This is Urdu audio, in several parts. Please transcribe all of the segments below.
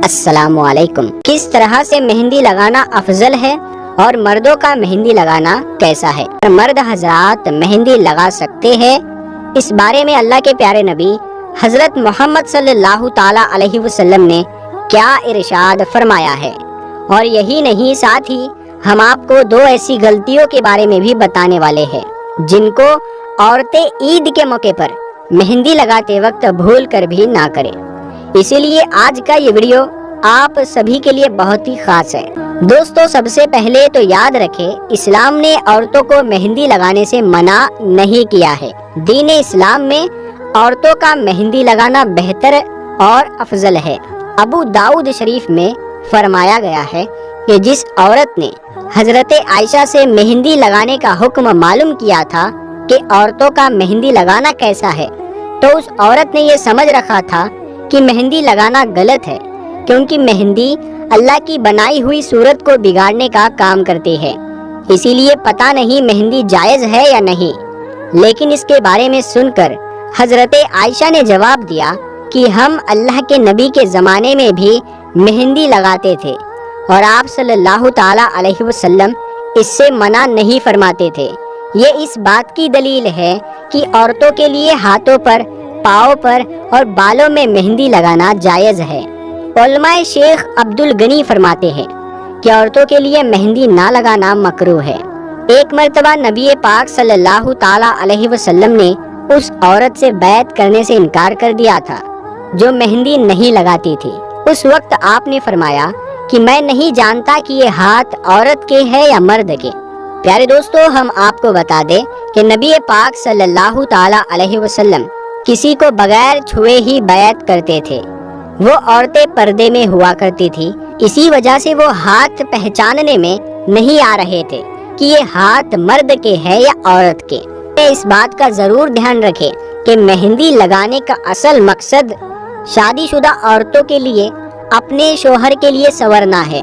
السلام علیکم۔ کس طرح سے مہندی لگانا افضل ہے اور مردوں کا مہندی لگانا کیسا ہے؟ مرد حضرات مہندی لگا سکتے ہیں، اس بارے میں اللہ کے پیارے نبی حضرت محمد صلی اللہ تعالی علیہ وسلم نے کیا ارشاد فرمایا ہے؟ اور یہی نہیں، ساتھ ہی ہم آپ کو دو ایسی غلطیوں کے بارے میں بھی بتانے والے ہیں جن کو عورتیں عید کے موقع پر مہندی لگاتے وقت بھول کر بھی نہ کریں۔ اسی لیے آج کا یہ ویڈیو آپ سبھی کے لیے بہت ہی خاص ہے۔ دوستو، سب سے پہلے تو یاد رکھیں، اسلام نے عورتوں کو مہندی لگانے سے منع نہیں کیا ہے۔ دین اسلام میں عورتوں کا مہندی لگانا بہتر اور افضل ہے۔ ابو داؤد شریف میں فرمایا گیا ہے کہ جس عورت نے حضرت عائشہ سے مہندی لگانے کا حکم معلوم کیا تھا کہ عورتوں کا مہندی لگانا کیسا ہے، تو اس عورت نے یہ سمجھ رکھا تھا کہ مہندی لگانا غلط ہے، کیونکہ مہندی اللہ کی بنائی ہوئی صورت کو بگاڑنے کا کام کرتی ہے۔ اسی لیے پتہ نہیں مہندی جائز ہے یا نہیں، لیکن اس کے بارے میں سن کر حضرت عائشہ نے جواب دیا کہ ہم اللہ کے نبی کے زمانے میں بھی مہندی لگاتے تھے اور آپ صلی اللہ تعالی علیہ وسلم اس سے منع نہیں فرماتے تھے۔ یہ اس بات کی دلیل ہے کہ عورتوں کے لیے ہاتھوں پر، پاؤں پر اور بالوں میں مہندی لگانا جائز ہے۔ علماء شیخ عبد الغنی فرماتے ہیں کہ عورتوں کے لیے مہندی نہ لگانا مکروہ ہے۔ ایک مرتبہ نبی پاک صلی اللہ تعالی علیہ وسلم نے اس عورت سے بیعت کرنے سے انکار کر دیا تھا جو مہندی نہیں لگاتی تھی۔ اس وقت آپ نے فرمایا کہ میں نہیں جانتا کہ یہ ہاتھ عورت کے ہے یا مرد کے۔ پیارے دوستو، ہم آپ کو بتا دیں کہ نبی پاک صلی اللہ تعالی علیہ وسلم کسی کو بغیر چھوئے ہی بیعت کرتے تھے۔ وہ عورتیں پردے میں ہوا کرتی تھی، اسی وجہ سے وہ ہاتھ پہچاننے میں نہیں آ رہے تھے کہ یہ ہاتھ مرد کے ہے یا عورت کے۔ اس بات کا ضرور دھیان رکھیں کہ مہندی لگانے کا اصل مقصد شادی شدہ عورتوں کے لیے اپنے شوہر کے لیے سنورنا ہے،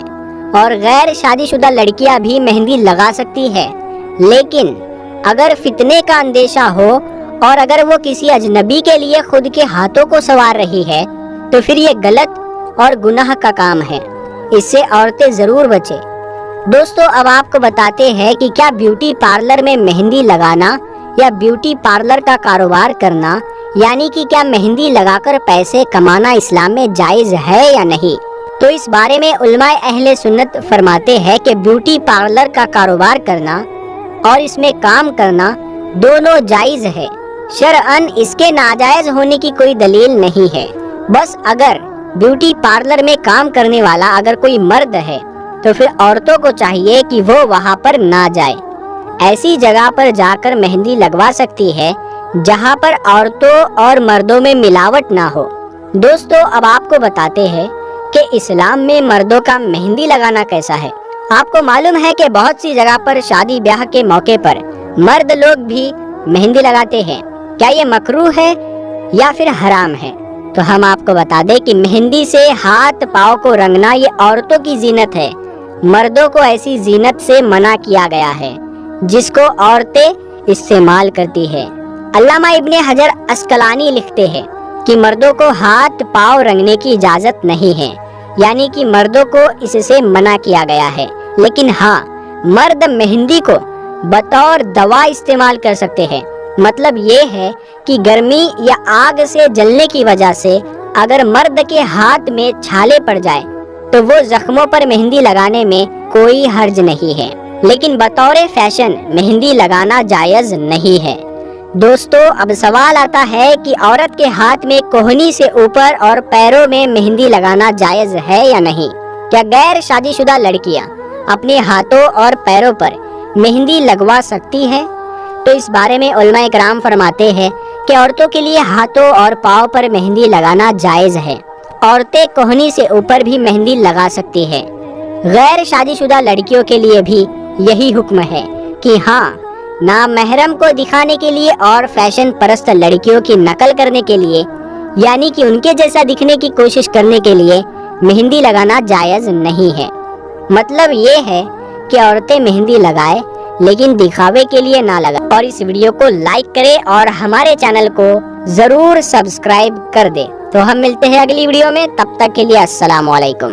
اور غیر شادی شدہ لڑکیاں بھی مہندی لگا سکتی ہے، لیکن اگر فتنے کا اندیشہ ہو اور اگر وہ کسی اجنبی کے لیے خود کے ہاتھوں کو سنوار رہی ہے تو پھر یہ غلط اور گناہ کا کام ہے، اس سے عورتیں ضرور بچیں۔ دوستو، اب آپ کو بتاتے ہیں کہ کیا بیوٹی پارلر میں مہندی لگانا یا بیوٹی پارلر کا کاروبار کرنا، یعنی کہ کیا مہندی لگا کر پیسے کمانا اسلام میں جائز ہے یا نہیں؟ تو اس بارے میں علماء اہل سنت فرماتے ہیں کہ بیوٹی پارلر کا کاروبار کرنا اور اس میں کام کرنا دونوں جائز ہے۔ شرعاً اس کے ناجائز ہونے کی کوئی دلیل نہیں ہے۔ بس اگر بیوٹی پارلر میں کام کرنے والا اگر کوئی مرد ہے تو پھر عورتوں کو چاہیے کہ وہ وہاں پر نہ جائے، ایسی جگہ پر جا کر مہندی لگوا سکتی ہے جہاں پر عورتوں اور مردوں میں ملاوٹ نہ ہو۔ دوستو، اب آپ کو بتاتے ہیں کہ اسلام میں مردوں کا مہندی لگانا کیسا ہے۔ آپ کو معلوم ہے کہ بہت سی جگہ پر شادی بیاہ کے موقع پر مرد لوگ بھی مہندی لگاتے ہیں۔ کیا یہ مکروہ ہے یا پھر حرام ہے؟ تو ہم آپ کو بتا دیں کہ مہندی سے ہاتھ پاؤں کو رنگنا یہ عورتوں کی زینت ہے، مردوں کو ایسی زینت سے منع کیا گیا ہے جس کو عورتیں استعمال کرتی ہیں۔ علامہ ابن حجر عسقلانی لکھتے ہیں کہ مردوں کو ہاتھ پاؤں رنگنے کی اجازت نہیں ہے، یعنی کہ مردوں کو اس سے منع کیا گیا ہے، لیکن ہاں، مرد مہندی کو بطور دوا استعمال کر سکتے ہیں۔ مطلب یہ ہے کہ گرمی یا آگ سے جلنے کی وجہ سے اگر مرد کے ہاتھ میں چھالے پڑ جائے تو وہ زخموں پر مہندی لگانے میں کوئی حرج نہیں ہے، لیکن بطور فیشن مہندی لگانا جائز نہیں ہے۔ دوستو، اب سوال آتا ہے کہ عورت کے ہاتھ میں کوہنی سے اوپر اور پیروں میں مہندی لگانا جائز ہے یا نہیں؟ کیا غیر شادی شدہ لڑکیاں اپنے ہاتھوں اور پیروں پر مہندی لگوا سکتی ہیں؟ تو اس بارے میں علماء کرام فرماتے ہیں کہ عورتوں کے لیے ہاتھوں اور پاؤں پر مہندی لگانا جائز ہے۔ عورتیں کوہنی سے اوپر بھی مہندی لگا سکتی ہیں۔ غیر شادی شدہ لڑکیوں کے لیے بھی یہی حکم ہے کہ ہاں، نامحرم کو دکھانے کے لیے اور فیشن پرست لڑکیوں کی نقل کرنے کے لیے، یعنی کہ ان کے جیسا دکھنے کی کوشش کرنے کے لیے مہندی لگانا جائز نہیں ہے۔ مطلب یہ ہے کہ عورتیں مہندی لگائے لیکن دکھاوے کے لیے نہ لگائے۔ اور اس ویڈیو کو لائک کرے اور ہمارے چینل کو ضرور سبسکرائب کر دے۔ تو ہم ملتے ہیں اگلی ویڈیو میں، تب تک کے لیے السلام علیکم۔